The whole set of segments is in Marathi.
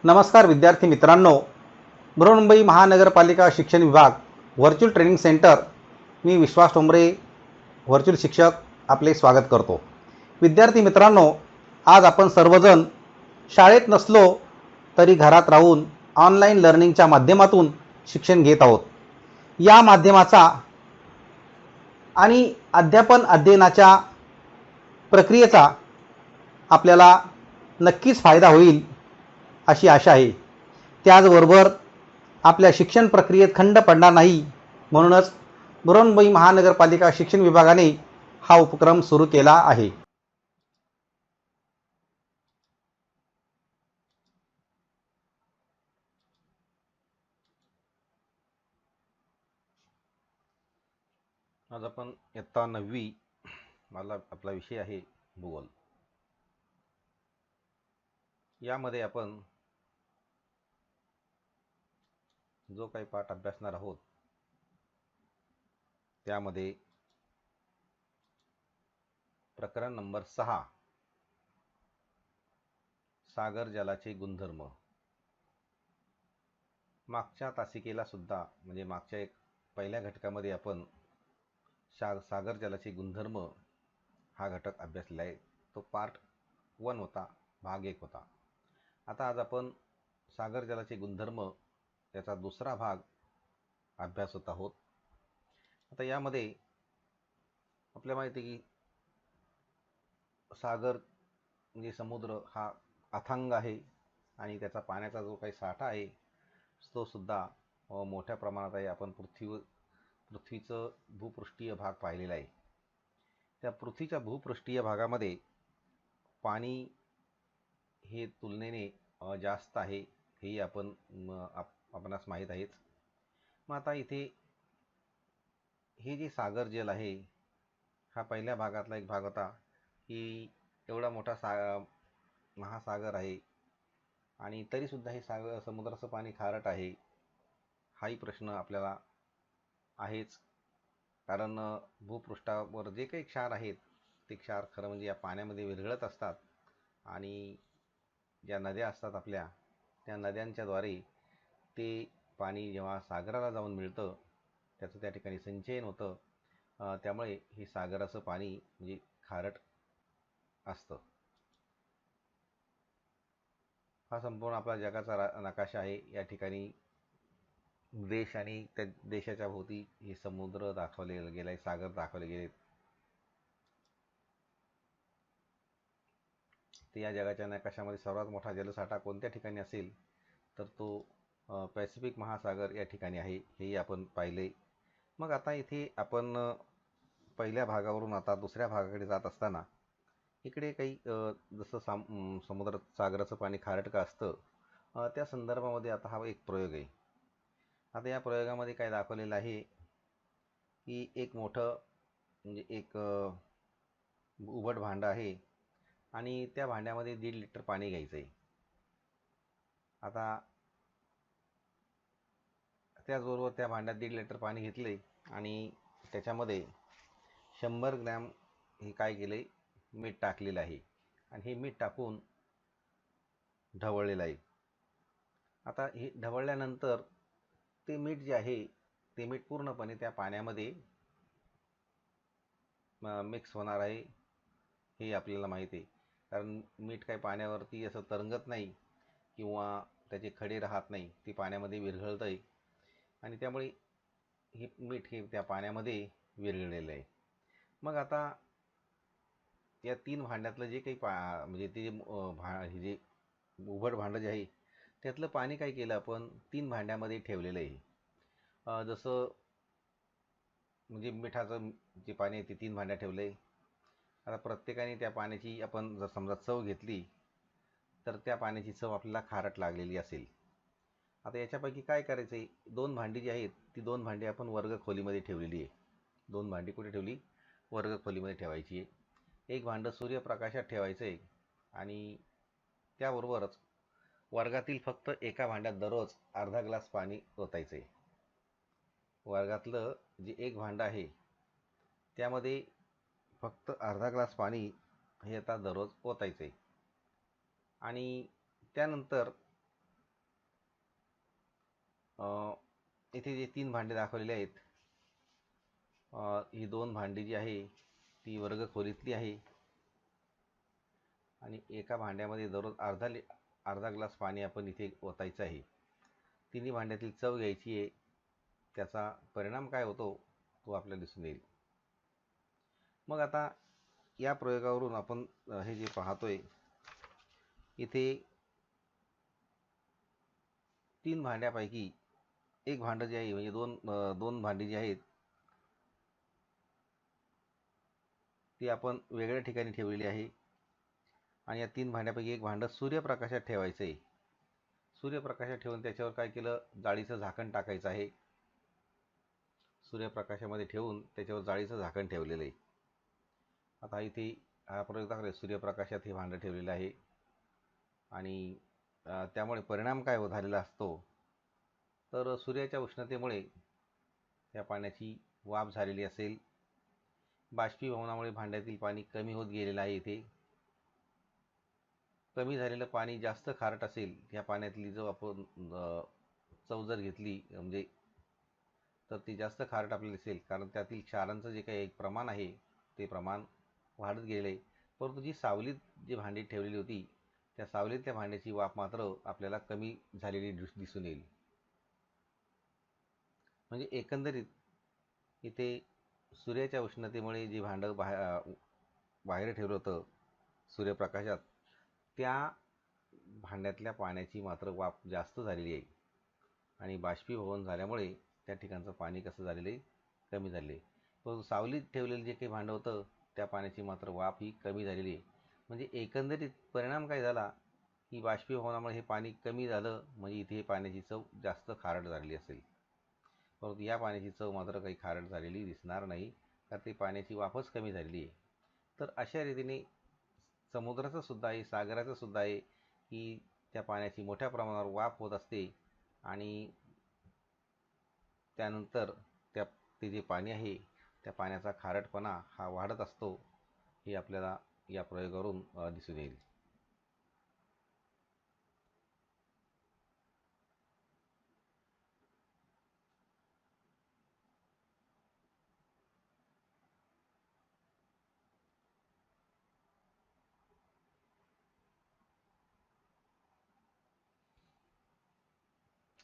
नमस्कार विद्यार्थी मित्रांनो, बृहन्मुंबई महानगरपालिका शिक्षण विभाग व्हर्च्युअल ट्रेनिंग सेंटर, मी विश्वास ठोंबरे व्हर्च्युअल शिक्षक आपले स्वागत करतो। विद्यार्थी मित्रांनो, आज आपण सर्वजण शाळेत नसलो तरी घरात राहून ऑनलाईन लर्निंगच्या माध्यमातून शिक्षण घेत आहोत। या माध्यमाचा आणि अध्यापन अध्ययनाच्या प्रक्रियेचा आपल्याला नक्कीच फायदा होईल अशी आशा आहे। त्याचबरोबर आपल्या शिक्षण प्रक्रियेत खंड पडणार नाही, म्हणूनच बृहन्मुंबई महानगरपालिका शिक्षण विभागाने हा उपक्रम सुरू केला आहे। आज आपण इयत्ता 9वी मला आपला विषय आहे भूगोल। यामध्ये आपण जो काही पाठ अभ्यासणार आहोत त्यामध्ये प्रकरण नंबर 6 सागर जलाचे गुणधर्म। मागच्या तासिकेला सुद्धा म्हणजे मागच्या एक पहिल्या घटकामध्ये आपण सागर जलाचे गुणधर्म हा घटक अभ्यासलेला आहे। तो पार्ट 1 होता, भाग 1 होता। आता आज आपण सागर जलाचे गुणधर्म याचा दुसरा भाग अभ्यासत आहोत। आता यामध्ये आपल्याला माहिती आहे की सागर म्हणजे समुद्र हा अथांग आहे आणि त्याचा पाण्याचा जो काही साठा आहे तो सुद्धा मोठ्या प्रमाणात आहे। आपण पृथ्वीचं भूपृष्ठीय भाग पाहिलेला आहे। त्या पृथ्वीच्या भूपृष्ठीय भागामध्ये पाणी हे तुलनेने जास्त आहे, हे आपणास माहीत आहेच। मग आता इथे हे जे सागर जल आहे हा पहिल्या भागातला एक भाग होता की एवढा मोठा महासागर आहे आणि तरीसुद्धा हे समुद्राचं पाणी खारट आहे, हाही प्रश्न आपल्याला आहेच। कारण भूपृष्ठावर जे काही क्षार आहेत ते क्षार खरं म्हणजे या पाण्यामध्ये विरघळत असतात आणि ज्या नद्या असतात आपल्या त्या नद्यांच्याद्वारे ते पाणी जेव्हा सागराला जाऊन मिळतं त्याचं त्या ठिकाणी संचयन होतं, त्यामुळे हे सागराचं पाणी म्हणजे खारट असतं। हा संपूर्ण आपला जगाचा नकाशा आहे। या ठिकाणी देश आणि त्या देशाच्या भोवती हे समुद्र दाखवले गेले, सागर दाखवले गेले। तर या जगाच्या नकाशामध्ये सर्वात मोठा जलसाठा कोणत्या ठिकाणी असेल तर तो पॅसिफिक महासागर या ठिकाणी आहे, हेही आपण पाहिले। मग आता इथे आपण पहिल्या भागावरून आता दुसऱ्या भागाकडे जात असताना इकडे काही जसं समुद्रात सागराचं पाणी खारट का असतं त्या संदर्भामध्ये आता हा एक प्रयोग आहे। आता या प्रयोगामध्ये काय दाखवलेलं आहे की एक मोठं म्हणजे एक उभट भांडं आहे आणि त्या भांड्यामध्ये 1.5 लिटर पाणी घ्यायचं आहे। आता त्याचबरोबर त्या भांड्यात 1.5 लिटर पाणी घेतले आणि त्याच्यामध्ये 100 ग्रॅम हे काय केले, मीठ टाकलेलं आहे आणि हे मीठ टाकून ढवळलेलं आहे। आता हे ढवळल्यानंतर ते मीठ जे आहे ते मीठ पूर्णपणे त्या पाण्यामध्ये मिक्स होणार आहे, हे आपल्याला माहिती आहे। कारण मीठ काही पाण्यावरती असं तरंगत नाही किंवा त्याचे खडे राहत नाही, ते पाण्यामध्ये विरघळतं आहे आणि त्यामुळे हे मीठ हे त्या पाण्यामध्ये विरघळलेलं आहे। मग आता या 3 भांड्यातलं जे काही म्हणजे ते हे जे उभट भांडं जे आहे त्यातलं पाणी काय केलं आपण 3 भांड्यामध्ये ठेवलेलं आहे। जसं म्हणजे मिठाचं जे पाणी आहे ते 3 भांड्यात ठेवलं आहे। आता प्रत्येकाने त्या पाण्याची आपण जर समजा चव घेतली तर त्या पाण्याची चव आपल्याला खारट लागलेली असेल। आता याच्यापैकी काय करायचं आहे, 2 भांडी जी आहेत ती 2 भांडी आपण वर्ग खोलीमध्ये ठेवलेली आहे। 2 भांडी कुठे ठेवली, वर्ग खोलीमध्ये ठेवायची आहे। एक भांडं सूर्यप्रकाशात ठेवायचं आहे आणि त्याबरोबरच वर्गातील फक्त एका भांड्यात दररोज अर्धा ग्लास पाणी ओतायचं आहे। वर्गातलं जे एक भांडं आहे त्यामध्ये फक्त अर्धा ग्लास पाणी हे आता दररोज ओतायचं आहे आणि त्यानंतर इथे जे 3 भांडे दाखवलेले आहेत, ही 2 भांडी जी आहे ती वर्ग खोलीतली आहे आणि एका भांड्यामध्ये दररोज अर्धा ग्लास पाणी आपण इथे ओतायचं आहे. तिन्ही भांड्यातील चव घ्यायची आहे. त्याचा परिणाम काय होतो तो आपल्याला दिसून येईल. मग आता या प्रयोगावरून आपण हे जे पाहतोय इथे 3 भांड्यापैकी एक भांडं जे आहे, म्हणजे दोन भांडी जी आहेत ती आपण वेगळ्या ठिकाणी ठेवलेली आहे आणि या 3 भांड्यापैकी एक भांडं सूर्यप्रकाशात ठेवायचं आहे. सूर्यप्रकाशात ठेवून त्याच्यावर काय केलं, जाळीचं झाकण टाकायचं आहे. सूर्यप्रकाशामध्ये ठेवून त्याच्यावर जाळीचं झाकण ठेवलेलं आहे. आता इथे हा प्रयोग दाखवला, सूर्यप्रकाशात हे भांडं ठेवलेलं आहे आणि त्यामुळे परिणाम काय झालेला असतो, तर सूर्याच्या उष्णतेमुळे त्या पाण्याची वाफ झालेली असेल. बाष्पीभवनामुळे भांड्यातील पाणी कमी होत गेलेलं आहे. इथे कमी झालेलं पाणी जास्त खारट असेल, या पाण्यातली जो आपण चव जर घेतली म्हणजे तर ती जास्त खारट आपल्याला दिसेल, कारण त्यातील क्षारांचं जे काही एक प्रमाण आहे ते प्रमाण वाढत गेले आहे. परंतु जी सावलीत जी भांडी ठेवलेली होती त्या सावलीतल्या भांड्याची वाफ मात्र आपल्याला कमी झालेली दिसून येईल. म्हणजे एकंदरीत इथे सूर्याच्या उष्णतेमुळे जे भांडं बाहेर ठेवलं होतं सूर्यप्रकाशात, त्या भांड्यातल्या पाण्याची मात्र वाफ जास्त झालेली आहे आणि बाष्पीभवन झाल्यामुळे त्या ठिकाणचं पाणी कसं झालेलं आहे, कमी झालेलं आहे. परंतु सावलीत ठेवलेलं जे काही भांडं होतं त्या पाण्याची मात्र वाफ ही कमी झालेली आहे. म्हणजे एकंदरीत परिणाम काय झाला की बाष्पीभवनामुळे हे पाणी कमी झालं, म्हणजे इथे पाण्याची चव जास्त खारट झालेली असेल. परंतु या पाण्याची चव मात्र काही खारट झालेली दिसणार नाही, कारण ती पाण्याची वाफच कमी झालेली आहे. तर अशा रीतीने समुद्राचं सुद्धा आहे, सागराचं सुद्धा आहे की त्या पाण्याची मोठ्या प्रमाणावर वाफ होत असते आणि त्यानंतर ते जे पाणी आहे त्या पाण्याचा खारटपणा हा वाढत असतो. हे आपल्याला या प्रयोगावरून दिसून येईल.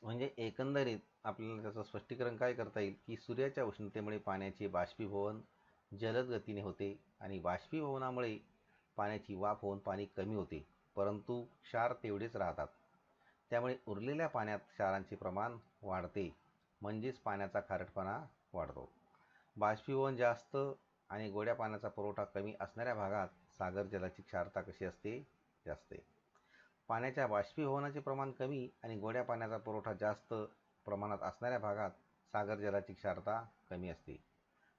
म्हणजे एकंदरीत आपल्याला त्याचं स्पष्टीकरण काय करता येईल की सूर्याच्या उष्णतेमुळे पाण्याचे बाष्पीभवन जलद गतीने होते आणि बाष्पीभवनामुळे पाण्याची वाफ होऊन पाणी कमी होते, परंतु क्षार तेवढेच राहतात. त्यामुळे उरलेल्या पाण्यात क्षारांचे प्रमाण वाढते, म्हणजेच पाण्याचा खारटपणा वाढतो. बाष्पीभवन जास्त आणि गोड्या पाण्याचा पुरवठा कमी असणाऱ्या भागात सागर जलाची क्षारता कशी असते, जास्त. पाण्याच्या बाष्पीभवनाचे प्रमाण कमी आणि गोड्या पाण्याचा पुरवठा जास्त प्रमाणात असणाऱ्या भागात सागर जलाची क्षारता कमी असते.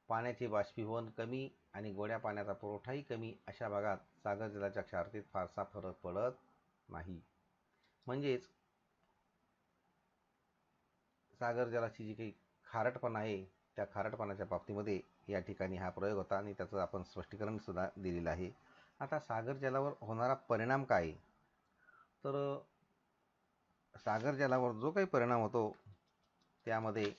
पाण्याचे बाष्पीभवन कमी आणि गोड्या पाण्याचा पुरवठाही कमी अशा भागात सागर जलाच्या क्षारतेत फारसा फरक पडत नाही. म्हणजेच सागर जलाची जी काही खारटपणा आहे त्या खारटपणाच्या बाबतीमध्ये या ठिकाणी हा प्रयोग होता आणि त्याचं आपण स्पष्टीकरण सुद्धा दिलेलं आहे. आता सागर जलावर होणारा परिणाम काय, तर सागर जलावर जो काही परिणाम होतो त्यामध्ये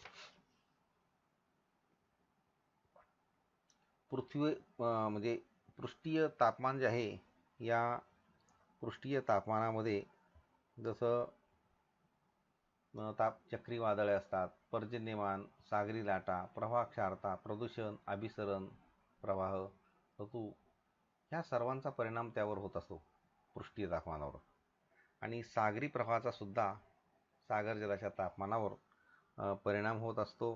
म्हणजे पृष्ठीय तापमान जे आहे, या पृष्ठीय तापमानामध्ये जसं चक्रीवादळे असतात, पर्जन्यमान, सागरी लाटा, प्रवाह क्षारता, प्रदूषण, अभिसरण प्रवाह, ऋतू, ह्या सर्वांचा परिणाम त्यावर होत असतो पृष्ठीय तापमानावर. आणि सागरी प्रवाहाचा सुद्धा सागर जलाच्या तापमानावर परिणाम होत असतो.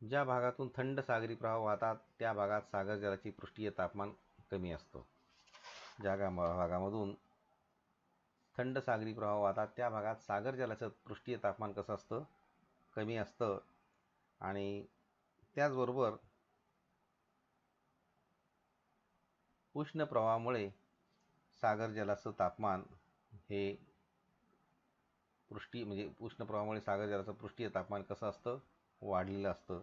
ज्या भागातून थंड सागरी प्रवाह वाहतात त्या भागात सागर जलाची पृष्ठीय तापमान कमी असतं. ज्या भागामधून थंड सागरी प्रवाह वाहतात त्या भागात सागर जलाचं पृष्ठीय तापमान कसं असतं, कमी असतं. आणि त्याचबरोबर उष्ण प्रवाहामुळे सागर जलाचं तापमान हे म्हणजे उष्ण प्रवाहामुळे सागर जलाचं पृष्ठीय तापमान कसं असतं, वाढलेलं असतं.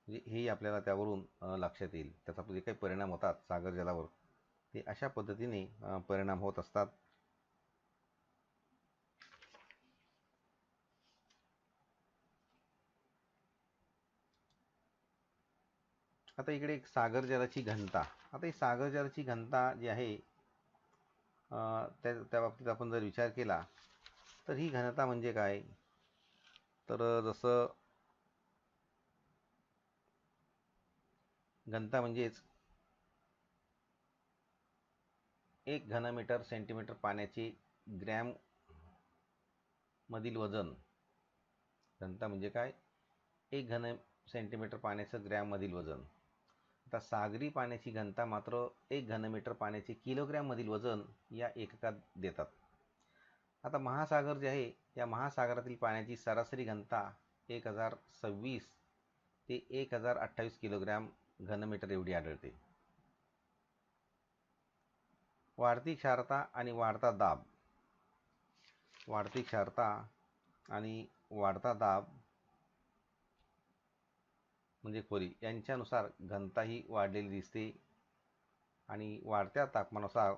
म्हणजे हेही आपल्याला त्यावरून लक्षात येईल. त्याचा जे काही परिणाम होतात सागर जलावर ते अशा पद्धतीने परिणाम होत असतात. आता इकडे एक सागर जलाची घनता. आता ही सागर जलाची घनता जी आहे त्या बाबतीत आपण जर विचार केला तर ही घनता म्हणजे काय, तर जसं घनता म्हणजेच 1 घनमीटर सेंटीमीटर पाण्याचे ग्रॅम मधील वजन. घनता म्हणजे काय, 1 घन सेंटीमीटर पाण्याचं ग्रॅम मधील वजन. आता सागरी पाण्याची घनता मात्र 1 घनमीटर पाण्याचे किलोग्रॅम मधील वजन या एककात देतात. आता महासागर जे आहे, या महासागरातील पाण्याची सरासरी घनता 1026 ते 1028 किलोग्रॅम घनमीटर एवढी आढळते. वाढती क्षारता आणि वाढता दाब. वाढती क्षारता आणि वाढता दाब म्हणजे खोली यांच्यानुसार घनता ही वाढलेली दिसते आणि वाढत्या तापमानानुसार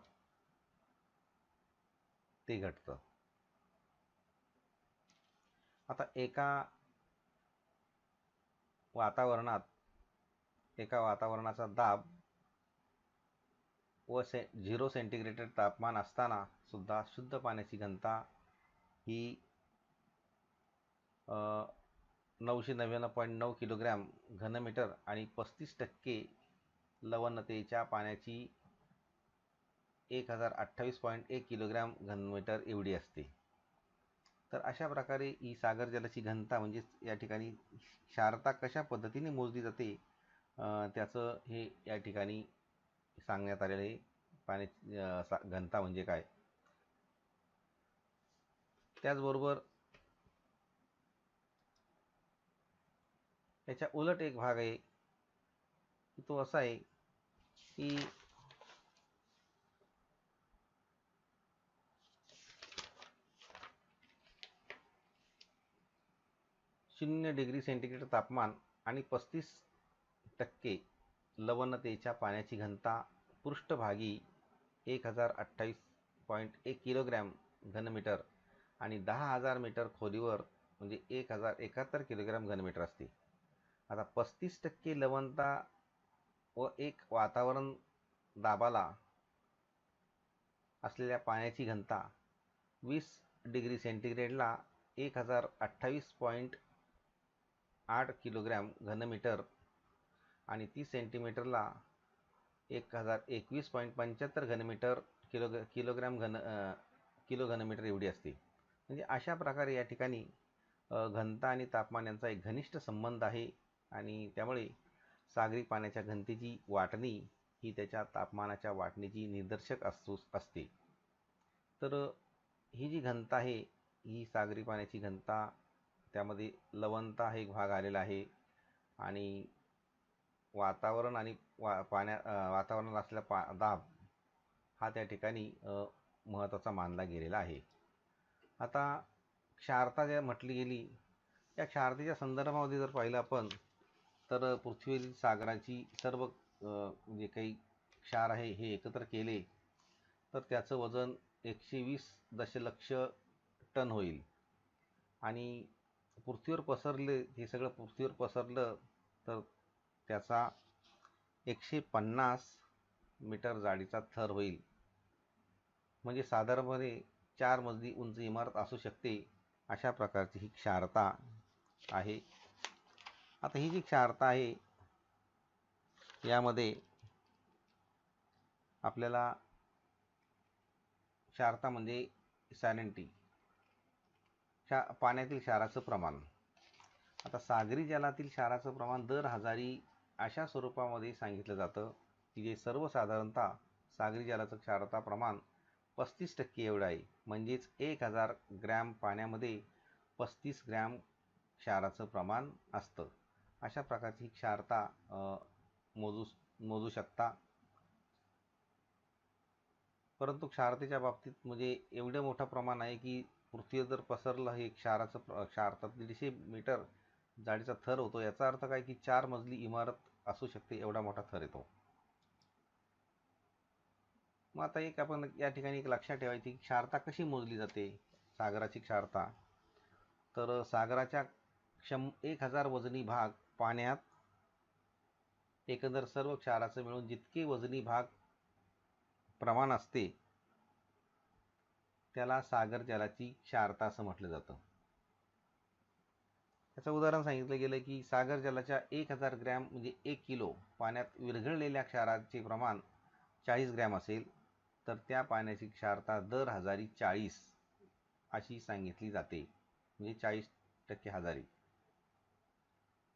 ते घटतं. आता एका वातावरणाचा दाब व 0 सेंटीग्रेड तापमान असताना सुद्धा शुद्ध पाण्याची घनता ही 999.9 किलोग्रॅम घनमीटर आणि 35% लवणतेच्या पाण्याची 1028.1 किलोग्रॅम घनमीटर एवढी असते. तर अशा प्रकारे ही सागर जलाची घनता म्हणजेच या ठिकाणी क्षारता कशा पद्धतीने मोजली जाते त्याचं हे या ठिकाणी सांगण्यात आलेलं आहे. पाण्याची घनता म्हणजे काय. त्याचबरोबर याच्या उलट एक भाग आहे, तो असा आहे की 0 डिग्री सेंटीग्रेड तापमान आणि 35% लवणतेच्या पाण्याची घनता पृष्ठभागी 1028.1 किलोग्रॅम घनमीटर आणि 10,000 मीटर खोलीवर म्हणजे 1071 किलोग्रॅम घनमीटर असते. आता 35% लवणता व एक वातावरण दाबाला असलेल्या पाण्याची घनता 20 डिग्री सेंटीग्रेडला 1028.8 किलोग्रॅम घनमीटर आणि 30 सेंटीमीटरला 1021.75 घनमीटर किलो घनमीटर एवढी असते. म्हणजे अशा प्रकारे या ठिकाणी घनता आणि तापमान यांचा एक घनिष्ठ संबंध आहे आणि त्यामुळे सागरी पाण्याच्या घनतेची वाटणी ही त्याच्या तापमानाच्या वाटणीची निदर्शक असते. तर ही जी घनता आहे ही सागरी पाण्याची घनता, त्यामध्ये लवणता हा एक भाग आलेला आहे आणि वातावरण आणि वातावरणात असलेला दाब हा त्या ठिकाणी महत्त्वाचा मानला गेलेला आहे. आता क्षारता ज्या म्हटली गेली, या क्षारतेच्या संदर्भामध्ये जर पाहिलं आपण तर पृथ्वीवरील सागराची सर्व जे काही क्षार आहे हे एकत्र केले तर त्याचं वजन 120 दशलक्ष टन होईल आणि पृथ्वीवर पसरले हे सगळं पृथ्वीवर पसरलं तर त्याचा 150 मीटर जाडीचा थर होईल. म्हणजे साधारणपणे 4 मजली उंच इमारत असू शकते, अशा प्रकारची ही क्षारता आहे. आता ही जी क्षारता आहे यामध्ये आपल्याला क्षारता म्हणजे सॅलिनिटी, पाण्यातील क्षाराचं प्रमाण. आता सागरी जलातील क्षाराचं प्रमाण दर हजारी अशा स्वरूपामध्ये सांगितलं जातं की जे सर्वसाधारणतः सागरी जलाचं क्षारता प्रमाण 35% एवढं आहे. म्हणजेच 1000 ग्रॅम पाण्यामध्ये 35 ग्रॅम क्षाराचं प्रमाण असतं. अशा प्रकारची क्षारता मोजू शकता. परंतु क्षारतेच्या बाबतीत म्हणजे एवढं मोठं प्रमाण आहे की पृथ्वीवर जर पसरलं हे क्षारता 150 मीटर जाडीचा थर होतो. याचा अर्थ काय की 4 मजली इमारत असू शकते, एवढा मोठा थर येतो. मग आता एक आपण या ठिकाणी एक लक्षात ठेवायची की क्षारता कशी मोजली जाते सागराची क्षारता. तर सागराच्या 1000 वजनी भाग पाण्यात एकंदर सर्व क्षाराचं मिळून जितके वजनी भाग प्रमाण असते त्याला सागर जलाची क्षारता असं म्हटलं जातं. त्याचं उदाहरण सांगितलं गेलं की सागर जलाच्या 1000 ग्रॅम म्हणजे 1 किलो पाण्यात विरघळलेल्या क्षाराचे प्रमाण 40 ग्रॅम असेल तर त्या पाण्याची क्षारता दर हजारी 40 अशी सांगितली जाते, म्हणजे 40% हजारी.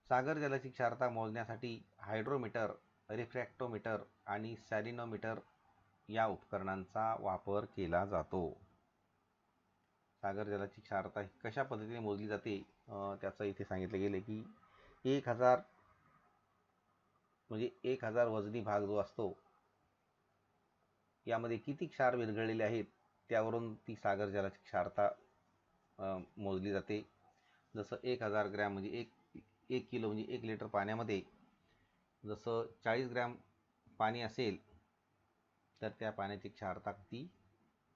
सागर जलाची क्षारता मोजण्यासाठी हायड्रोमीटर, रिफ्रॅक्टोमीटर आणि सॅलिनोमीटर या उपकरणांचा वापर केला जातो. सागर जलाची क्षारता कशा पद्धतीने मोजली जाते त्याचं इथे सांगितलं गेलं की 1000 म्हणजे 1000 वजनी भाग जो असतो यामध्ये किती क्षार विरघळलेले आहेत त्यावरून ती सागर जलाची क्षारता मोजली जाते. जसं 1000 ग्रॅम म्हणजे एक किलो म्हणजे 1 लिटर पाण्यामध्ये जसं 40 ग्रॅम पाणी असेल तर त्या पाण्याची क्षारता ती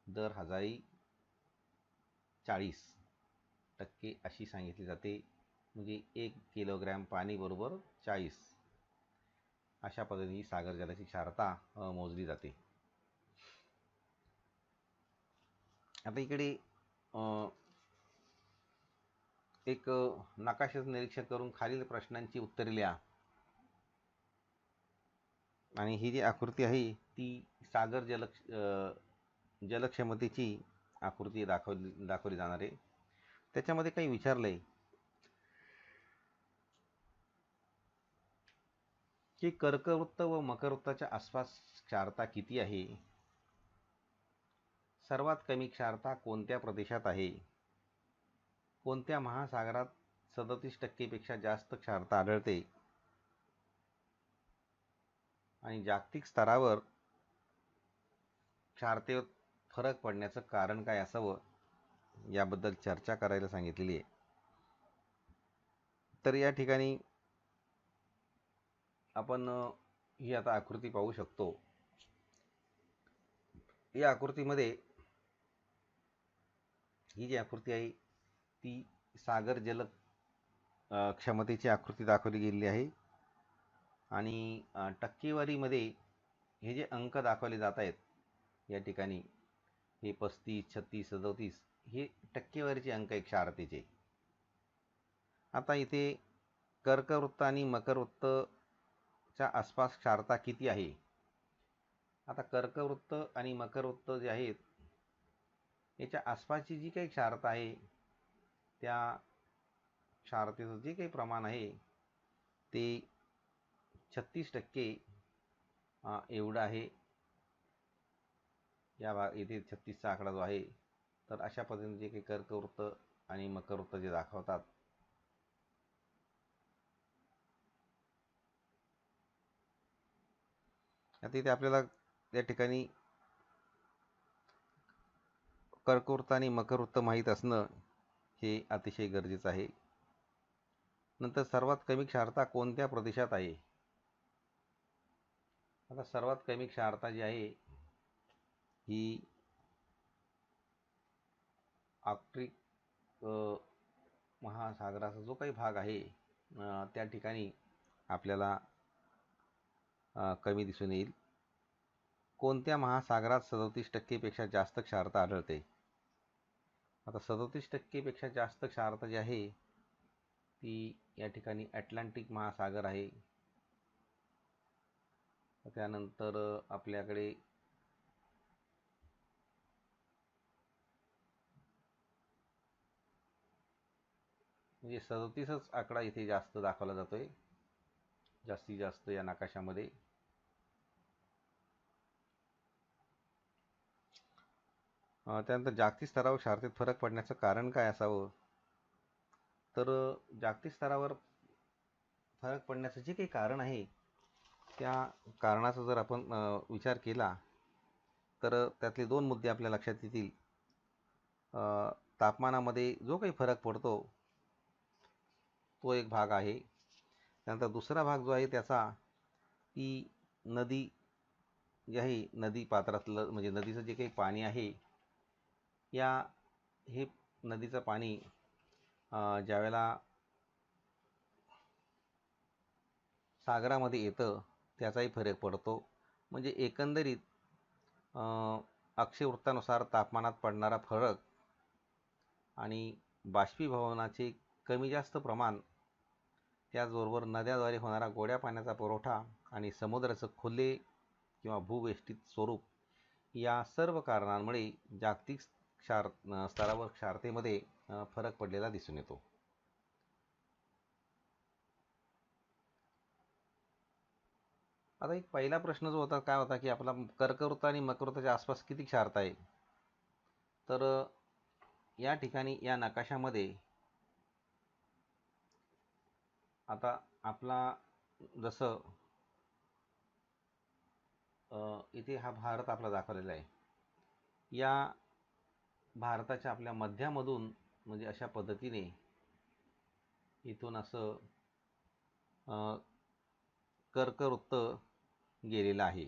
दर हजारी 40% अशी सांगितली जाते. म्हणजे 1 किलोग्रॅम पाणी बरोबर 40 अशा पद्धतीने सागर जलाची क्षारता मोजली जाते. आता इकडे एक नकाशाचं निरीक्षण करून खालील प्रश्नांची उत्तरे लिहा. आणि ही जी आकृती आहे ती सागर जलक्षमतेची आकृती दाखवली जाणार आहे. त्याच्यामध्ये काही विचारलंय की कर्कवृत्त व मकरवृत्ताच्या आसपास क्षारता किती आहे, सर्वात कमी क्षारता कोणत्या प्रदेशात आहे, कोणत्या महासागरात 37% पेक्षा जास्त क्षारता आढळते आणि जागतिक स्तरावर क्षारतेत फरक पडण्याचं कारण काय असावं याबद्दल चर्चा करायला सांगितलेली आहे. तर या ठिकाणी आपण ही आता आकृती पाहू शकतो. या आकृतीमध्ये ही जी आकृती आहे ती सागर जल क्षमतेची आकृती दाखवली गेलेली आहे आणि टक्केवारीमध्ये हे जे अंक दाखवले जात आहेत या ठिकाणी हे 35, 36, 37 हे टक्केवारीचे अंक आहे क्षारतेचे. आता इथे कर्कवृत्त आणि मकरवृत्तच्या आसपास क्षारता किती आहे. आता कर्कवृत्त आणि मकरवृत्त जे आहेत याच्या आसपासची जी काही क्षारता आहे त्या क्षारतेचं जे काही प्रमाण आहे ते 36% एवढं आहे. या इथे 36चा आकडा जो आहे तर अशा पद्धतीने जे काही कर्कवृत्त आणि मकरवृत्त जे दाखवतात आता इथे आपल्याला या ठिकाणी कर्कवृत्त आणि मकरवृत्त माहीत असणं हे अतिशय गरजेचं आहे. नंतर सर्वात कमी क्षारता कोणत्या प्रदेशात आहे. आता सर्वात कमी क्षारता जी आहे ही आर्क्टिक महासागराचा जो काही भाग आहे त्या ठिकाणी आपल्याला कमी दिसून येईल. कोणत्या महासागरात 37% पेक्षा जास्त क्षारता आढळते. आता 37% पेक्षा जास्त क्षारता जी आहे ती या ठिकाणी अटलांटिक महासागर आहे. त्यानंतर आपल्याकडे म्हणजे 37च आकडा इथे जास्त दाखवला जातोय जास्तीत जास्त या नकाशामध्ये. त्यानंतर जागतिक स्तरावर क्षारतेत फरक पडण्याचं कारण काय असावं. तर जागतिक स्तरावर फरक पडण्याचं जे काही कारण आहे त्या कारणाचा जर आपण विचार केला तर त्यातले 2 मुद्दे आपल्या लक्षात येतील. तापमानामध्ये जो काही फरक पडतो तो एक भाग आहे. त्यानंतर दुसरा भाग जो आहे त्याचा की नदी जी आहे नदी पात्रातलं म्हणजे नदीचं जे काही पाणी आहे हे नदीचं पाणी ज्यावेळेला सागरामध्ये येतं त्याचाही फरक पडतो. म्हणजे एकंदरीत अक्षवृत्तानुसार तापमानात पडणारा फरक आणि बाष्पीभवनाचे कमी जास्त प्रमाण, त्याचबरोबर नद्याद्वारे होणारा गोड्या पाण्याचा पुरवठा आणि समुद्राचं खुले किंवा भूवेष्टित स्वरूप, या सर्व कारणांमुळे जागतिक स्तरावर क्षारतेमध्ये फरक पडलेला दिसून येतो. आता एक पहिला प्रश्न जो होता काय होता की आपला कर्कवृत्त आणि मकरवृत्ताच्या आसपास किती क्षारता आहे. तर या ठिकाणी या नकाशामध्ये आता आपला जसं इथे हा भारत आपला दाखवलेला आहे. या भारताच्या आपल्या मध्यामधून म्हणजे अशा पद्धतीने इथून असं कर्कवृत्त गेलेलं आहे.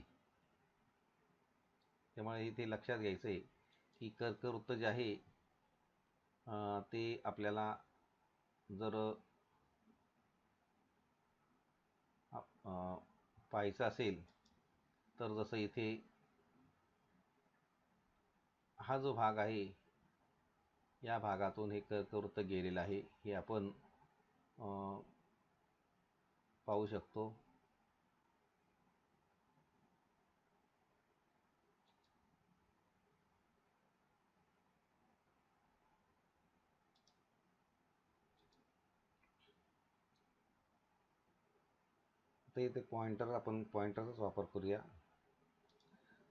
त्यामुळे इथे लक्षात घ्यायचं आहे की कर्कवृत्त जे आहे ते आपल्याला जर पाहायचं असेल तर जसं इथे हा जो भाग आहे या भागातून हे कर्कवृत्त गेलेलं आहे, हे आपण पाहू शकतो. तर इथे पॉइंटर, आपण पॉइंटरचाच वापर करूया.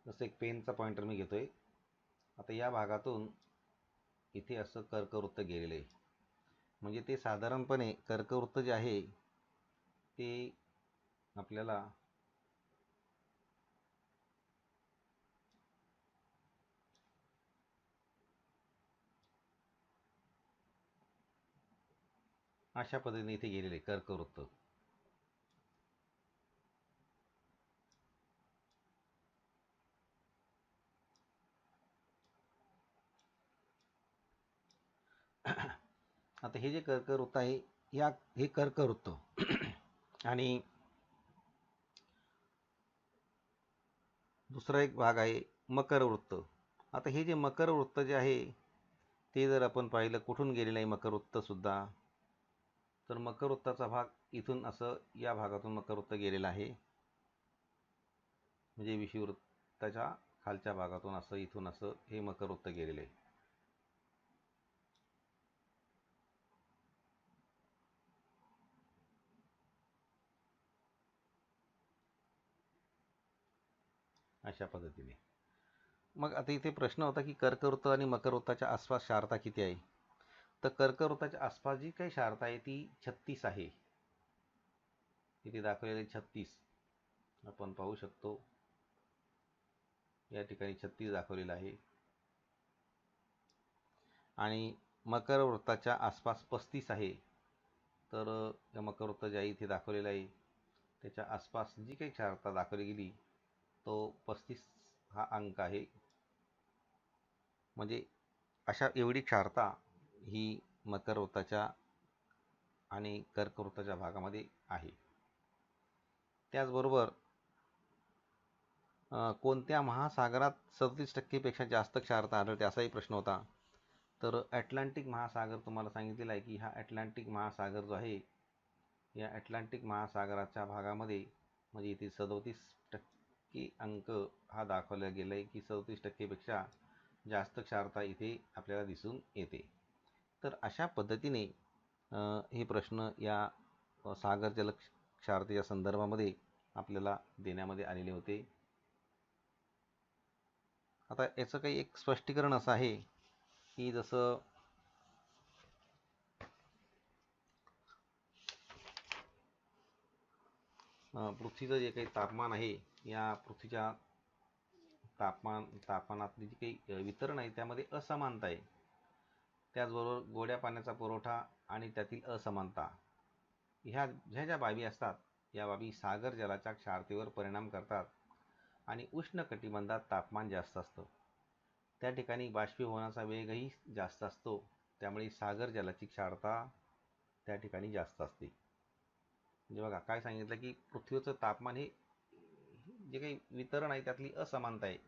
जसं एक पेनचा पॉइंटर मी घेतोय. आता या भागातून इथे असं कर्कवृत्त गेलेलं आहे. म्हणजे ते साधारणपणे कर्कवृत्त जे आहे ते आपल्याला अशा पद्धतीने इथे गेलेले कर्कवृत्त. आता हे जे कर्कवृत्त आहे हे कर्कवृत्त आणि दुसरा एक भाग आहे मकरवृत्त. आता हे जे मकरवृत्त जे आहे ते जर आपण पाहिलं कुठून गेलेलं आहे मकरवृत्त सुद्धा, तर मकरवृत्ताचा भाग इथून असं या भागातून मकरवृत्त गेलेला आहे. म्हणजे विषुववृत्ताच्या खालच्या भागातून असं इथून असं हे मकरवृत्त गेलेले आहे. अशा पद्धतीने. मग आता इथे प्रश्न होता की कर्कवृत्त आणि मकरवृत्ताच्या आसपास क्षारता किती आहे. तर कर्कवृत्ताच्या आसपास जी काही क्षारता आहे ती 36 आहे. इथे दाखवलेले 36 आपण पाहू शकतो. या ठिकाणी 36 दाखवलेलं आहे. आणि मकरवृत्ताच्या आसपास 35 आहे. तर या मकरवृत्त जे आहे इथे दाखवलेलं आहे त्याच्या आसपास जी काही क्षारता दाखवली गेली तो 35 हा अंक आहे. म्हणजे अशा एवढी क्षारता ही मकरवृत्ताच्या आणि कर्कवृत्ताच्या भागामध्ये आहे. त्याचबरोबर कोणत्या महासागरात 37% पेक्षा जास्त क्षारता आढळते असाही प्रश्न होता. तर अटलांटिक महासागर तुम्हाला सांगितलेला आहे की हा अटलांटिक महासागर जो आहे या अटलांटिक महासागराच्या भागामध्ये म्हणजे इथे 37% अंक हा दाखवला गेला आहे की 37% पेक्षा जास्त क्षारता इथे आपल्याला दिसून येते. तर अशा पद्धतीने हे प्रश्न या सागर जल क्षारतेच्या संदर्भामध्ये आपल्याला देण्यामध्ये आलेले होते. आता याचं काही एक स्पष्टीकरण असं आहे की जसं पृथ्वीचं जे काही तापमान आहे या पृथ्वीच्या तापमानातली जी काही वितरण आहे त्यामध्ये असमानता आहे. त्याचबरोबर गोड्या पाण्याचा पुरवठा आणि त्यातील असमानता ह्या ज्या बाबी असतात या बाबी सागर जलाच्या क्षारतेवर परिणाम करतात. आणि उष्ण कटिबंधात तापमान जास्त असतं त्या ठिकाणी बाष्पीभवनाचा वेगही जास्त असतो. त्यामुळे सागर जलाची क्षारता त्या ठिकाणी जास्त असते. म्हणजे बघा काय सांगितलं की पृथ्वीचं तापमान हे जे काही वितरण आहे त्यातली असमानता आहे,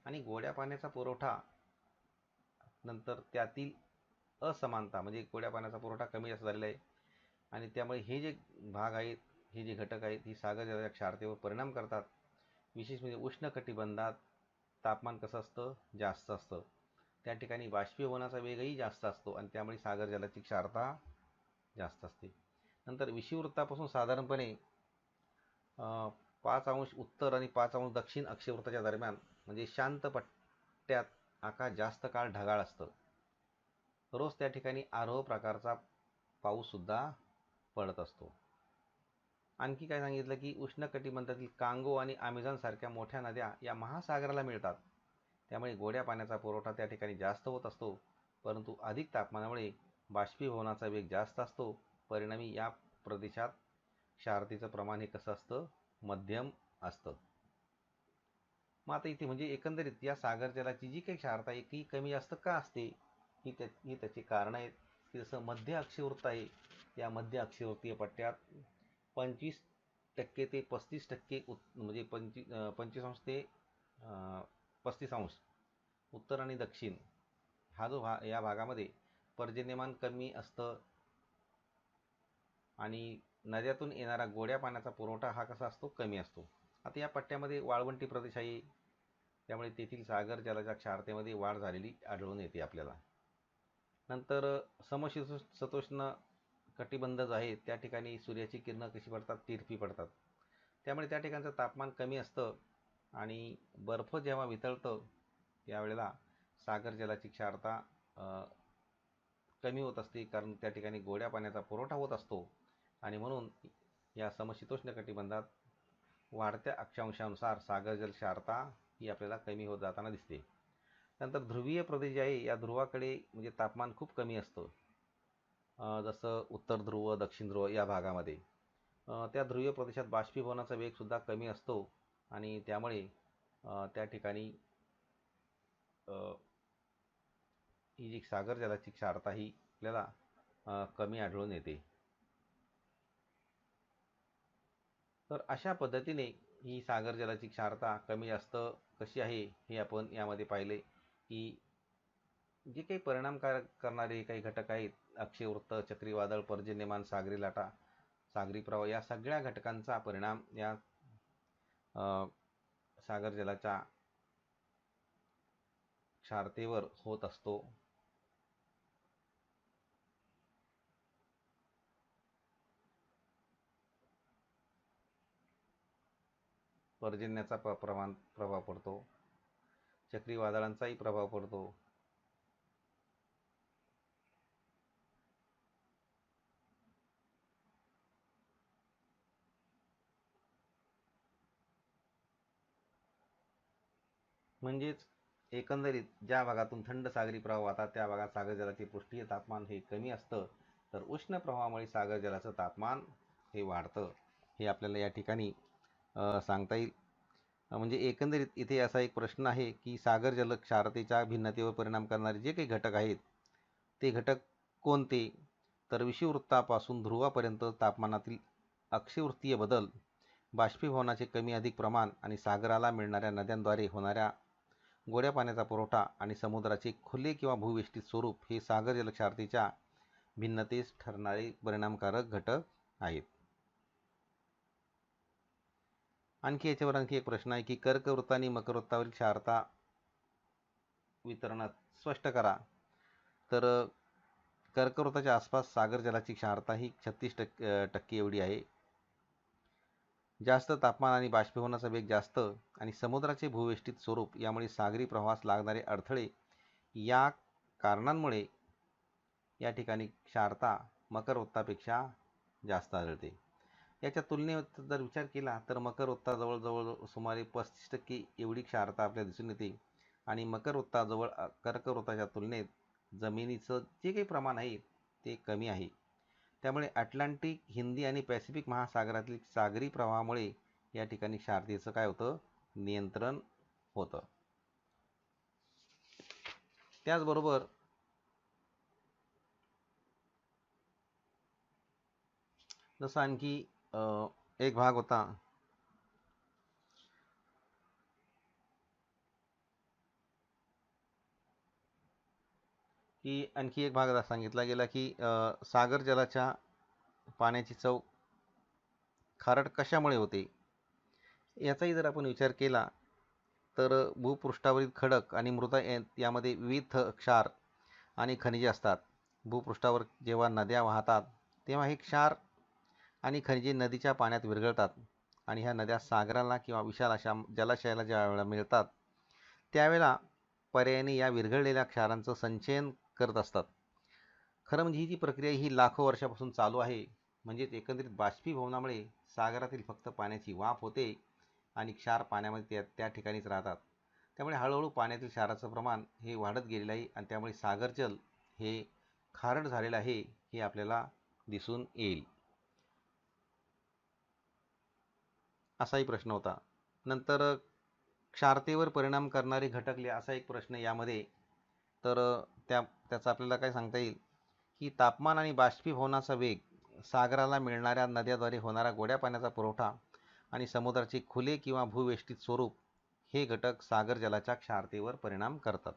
आणि गोड्या पाण्याचा पुरवठा नंतर त्यातील असमानता म्हणजे गोड्या पाण्याचा पुरवठा कमी जास्त झालेला आहे, आणि त्यामुळे हे जे भाग आहेत, हे जे घटक आहेत, ही सागर जलाच्या क्षारतेवर परिणाम करतात. विशेष म्हणजे उष्ण कटिबंधात तापमान कसं असतं, जास्त असतं, त्या ठिकाणी बाष्पीभवनाचा वेगही जास्त असतो, आणि त्यामुळे सागर जलाची क्षारता जास्त असते. नंतर विषुववृत्तापासून साधारणपणे 5 अंश उत्तर आणि 5 अंश दक्षिण अक्षवृत्ताच्या दरम्यान म्हणजे शांत पट्ट्यात आकाश जास्त काळ ढगाळ असतं. रोज त्या ठिकाणी आरोह प्रकारचा पाऊससुद्धा पडत असतो. आणखी काय सांगितलं की उष्ण कटिबंधातील कांगो आणि अमेझॉन सारख्या मोठ्या नद्या या महासागराला मिळतात, त्यामुळे गोड्या पाण्याचा पुरवठा त्या ठिकाणी जास्त होत असतो. परंतु अधिक तापमानामुळे बाष्पीभवनाचा वेग जास्त असतो. परिणामी या प्रदेशात क्षारतेचं प्रमाण हे कसं असतं, मध्यम असतं. मग आता इथे म्हणजे एकंदरीत या सागर जलाची जी काही क्षारता आहे ती कमी जास्त का असते, ही त्याची कारणं आहेत. की जसं मध्य अक्षवृत्त आहे, या मध्य अक्षवृत्तीय पट्ट्यात 25% ते 35% म्हणजे 25 अंश ते 35 अंश उत्तर आणि दक्षिण हा जो या भागामध्ये पर्जन्यमान कमी असतं, आणि नद्यातून येणारा गोड्या पाण्याचा पुरवठा हा कसा असतो, कमी असतो. आता या पट्ट्यामध्ये वाळवंटी प्रदेश आहे, त्यामुळे तेथील सागर जलाच्या क्षारतेमध्ये वाढ झालेली आढळून येते आपल्याला. नंतर समशीतोष्ण कटिबंध जो आहे त्या ठिकाणी सूर्याची किरणं कशी पडतात, तिरपी पडतात, त्यामुळे त्या ठिकाणचं तापमान कमी असतं, आणि बर्फ जेव्हा वितळतं त्यावेळेला सागर जलाची क्षारता कमी होत असते, कारण त्या ठिकाणी गोड्या पाण्याचा पुरवठा होत असतो, आणि म्हणून या समशीतोष्ण कटिबंधात वाढत्या अक्षांशानुसार सागर जल क्षारता ही आपल्याला कमी होत जाताना दिसते. नंतर ध्रुवीय प्रदेश जे आहे या ध्रुवाकडे म्हणजे तापमान खूप कमी असतं, जसं उत्तर ध्रुव, दक्षिण ध्रुव या भागामध्ये. त्या ध्रुवीय प्रदेशात बाष्पीभवनाचा वेगसुद्धा कमी असतो, आणि त्यामुळे त्या ठिकाणी ही जी सागर जलाची क्षारता ही आपल्याला कमी आढळून येते. तर अशा पद्धतीने ही सागर जलाची क्षारता कमी जास्त कशी आहे हे आपण यामध्ये पाहिले, की जे काही परिणामकारक करणारे काही घटक आहेत, अक्षयवृत्त, चक्रीवादळ, पर्जन्यमान, सागरी लाटा, सागरी प्रवाह, या सगळ्या घटकांचा परिणाम या सागर जलाच्या क्षारतेवर होत असतो. पर्जन्याचा प्रभाव पडतो, चक्रीवादळांचाही प्रभाव पडतो. म्हणजेच एकंदरीत ज्या भागातून थंड सागरी प्रवाह वाहतात त्या भागात सागर जलाचे पृष्ठीय तापमान हे कमी असतं, तर उष्ण प्रवाहामुळे सागर जलाचं तापमान हे वाढतं, हे आपल्याला या ठिकाणी सांगता येईल. म्हणजे एकंदरीत इथे असा एक प्रश्न आहे की सागर जल क्षारतेच्या भिन्नतेवर परिणाम करणारे जे काही घटक आहेत ते घटक कोणते, तर विषुववृत्तापासून ध्रुवापर्यंत तापमानातील अक्षवृत्तीय बदल, बाष्पीभवनाचे कमी अधिक प्रमाण, आणि सागराला मिळणाऱ्या नद्यांद्वारे होणाऱ्या गोड्या पाण्याचा पुरवठा, आणि समुद्राचे खुले किंवा भूवेष्टित स्वरूप हे सागर जलक्षारतेच्या भिन्नतेस ठरणारे परिणामकारक घटक आहेत. आणखी एक प्रश्न आहे की कर्कवृत्त आणि मकरवृत्तावरील क्षारता वितरणात स्पष्ट करा. तर कर्कवृत्ताच्या आसपास सागर जलाची क्षारता ही 36% एवढी आहे. जास्त तापमान आणि बाष्पीभवनाचा वेग जास्त, आणि समुद्राचे भूवेष्टित स्वरूप यामुळे सागरी प्रवाहास लागणारे अडथळे या कारणांमुळे या ठिकाणी क्षारता मकरवृत्तापेक्षा जास्त आढळते. याच्या तुलनेत जर विचार केला तर मकरवृत्ताजवळ जवळ सुमारे 35% एवढी क्षारता आपल्याला दिसून येते, आणि मकरवृत्ताजवळ कर्कवृत्ताच्या तुलनेत जमिनीचं जे काही प्रमाण आहे ते कमी आहे. त्यामुळे अटलांटिक, हिंदी आणि पॅसिफिक महासागरातील सागरी प्रवाहामुळे या ठिकाणी क्षारतेचं काय होतं, नियंत्रण होतं. त्याचबरोबर जसं आणखी एक भाग होता की आणखी एक भाग सांगितला गेला की सागर जलाच्या पाण्याची चव खारट कशामुळे होते. याचाही जर आपण विचार केला तर भूपृष्ठावरील खडक आणि मृदा यामध्ये विविध क्षार आणि खनिजे असतात. भूपृष्ठावर जेव्हा नद्या वाहतात तेव्हा हे क्षार आणि खनिजे नदीच्या पाण्यात विरघळतात आणि ह्या नद्या सागराला किंवा विशाल अशा जलाशयाला ज्या वेळेला मिळतात त्यावेळेला पर्यायाने या विरघळलेल्या क्षारांचं संचयन करत असतात. खरं म्हणजे ही जी प्रक्रिया ही लाखो वर्षापासून चालू आहे. म्हणजेच एकंदरीत बाष्पीभवनामुळे सागरातील फक्त पाण्याची वाफ होते आणि क्षार पाण्यामध्ये त्या ठिकाणीच राहतात. त्यामुळे हळूहळू पाण्यातील क्षाराचं प्रमाण हे वाढत गेलेलं आहे आणि त्यामुळे सागरजल हे खारट झालेलं आहे हे आपल्याला दिसून येईल. असाही प्रश्न होता. नंतर क्षारतेवर परिणाम करणारे घटकले असा एक प्रश्न यामध्ये. तर त्याचा आपल्याला काय सांगता येईल की तापमान आणि बाष्पीभवनाचा वेग, सागराला मिळणाऱ्या नद्याद्वारे होणारा गोड्या पाण्याचा पुरवठा आणि समुद्राचे खुले किंवा भूवेष्टित स्वरूप हे घटक सागर जलाच्या क्षारतेवर परिणाम करतात.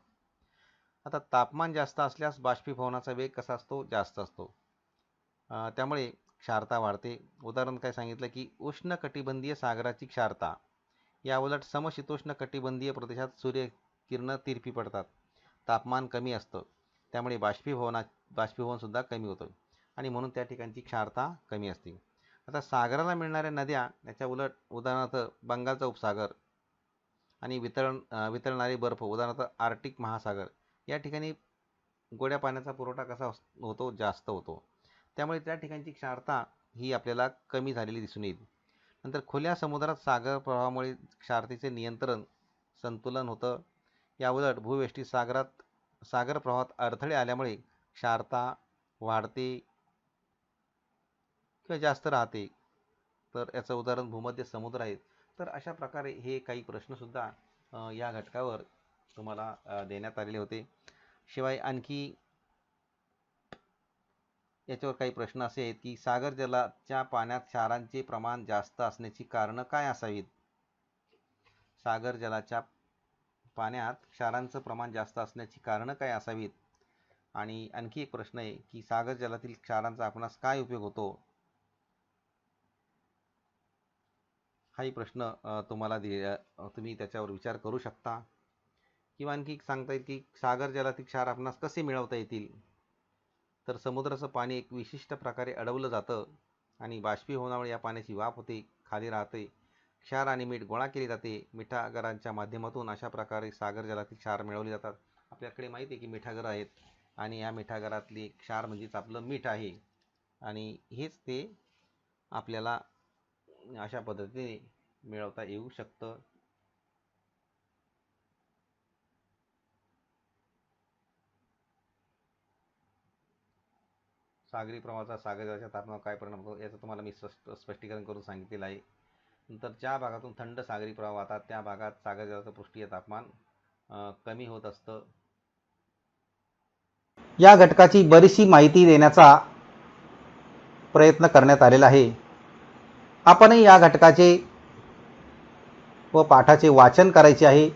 आता तापमान जास्त असल्यास बाष्पीभवनाचा वेग कसा असतो, जास्त असतो. त्यामुळे क्षारता वाढते. उदाहरण काय सांगितलं की उष्णकटिबंधीय सागराची क्षारता, याउलट समशीतोष्ण कटिबंधीय प्रदेशात सूर्यकिरण तिरपी पडतात. तापमान कमी असतं त्यामुळे बाष्पीभवन सुद्धा कमी होतं आणि म्हणून त्या ठिकाणची क्षारता कमी असते. आता सागराला मिळणाऱ्या नद्या याच्या उलट, उदाहरणार्थ बंगालचा उपसागर आणि वितळणारे बर्फ, उदाहरणार्थ आर्क्टिक महासागर, या ठिकाणी गोड्या पाण्याचा पुरवठा कसा होतो, जास्त होतो. त्यामुळे त्या ठिकाणची क्षारता ही आपल्याला कमी झालेली दिसून येईल. नंतर खुल्या समुद्रात सागर प्रवाहामुळे क्षारतेचे नियंत्रण संतुलन होतं. याउलट भूवेष्टित सागरात सागर प्रवाहात अडथळे आल्यामुळे क्षारता वाढते किंवा जास्त राहते. तर याचं उदाहरण भूमध्य समुद्र आहे. तर अशा प्रकारे हे काही प्रश्नसुद्धा या घटकावर तुम्हाला देण्यात आलेले होते. शिवाय आणखी याच्यावर काही प्रश्न असे आहेत की सागर जलाच्या पाण्यात क्षारांचे प्रमाण जास्त असण्याची कारणं काय असावीत. सागर जलाच्या पाण्यात क्षारांचं प्रमाण जास्त असण्याची कारणं काय असावीत. आणि आणखी एक प्रश्न आहे की सागर जलातील क्षारांचा आपणास काय उपयोग होतो. हाही प्रश्न तुम्हाला तुम्ही त्याच्यावर विचार करू शकता. किंवा आणखी सांगता येईल की सागर जलातील क्षार आपणास कसे मिळवता येतील. तर समुद्राचं पाणी एक विशिष्ट प्रकारे अडवलं जातं आणि बाष्पीभवनामुळे या पाण्याची वाफ होते, खाली राहते. क्षार आणि मीठ गोळा केले जाते. मिठागरांच्या माध्यमातून अशा प्रकारे सागर जलातील क्षार मिळवले जातात. आपल्याकडे माहिती आहे की मिठागर आहेत आणि या मिठागरातले क्षार म्हणजेच आपलं मीठ आहे आणि हेच ते आपल्याला अशा पद्धतीने मिळवता येऊ शकतं. सागरी प्रवाहाचा सागर जलाच्या तापमानावर काय परिणाम होतो याचं तुम्हाला मी स्पष्टीकरण करून सांगितलेलं आहे. नंतर ज्या भागातून थंड सागरी प्रवाह वाहतात त्या भागात सागर जलाचं पृष्ठीय तापमान कमी होत असतं. या घटकाची बरीचशी माहिती देण्याचा प्रयत्न करण्यात आलेला आहे. आपणही या घटकाचे व पाठाचे वाचन करायचे आहे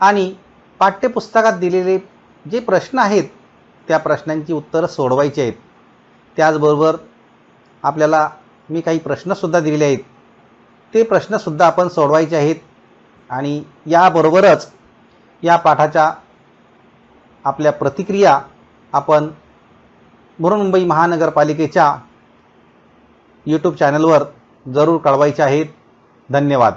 आणि पाठ्यपुस्तकात दिलेले जे प्रश्न आहेत त्या प्रश्नांची उत्तरं सोडवायची आहेत. त्याचबरोबर आपल्याला मी काही प्रश्नसुद्धा दिलेले आहेत, ते प्रश्नसुद्धा आपण सोडवायचे आहेत. आणि याबरोबरच या पाठाच्या आपल्या प्रतिक्रिया आपण बृहन्मुंबई महानगरपालिकेच्या यूट्यूब चॅनलवर जरूर कळवायच्या आहेत. धन्यवाद.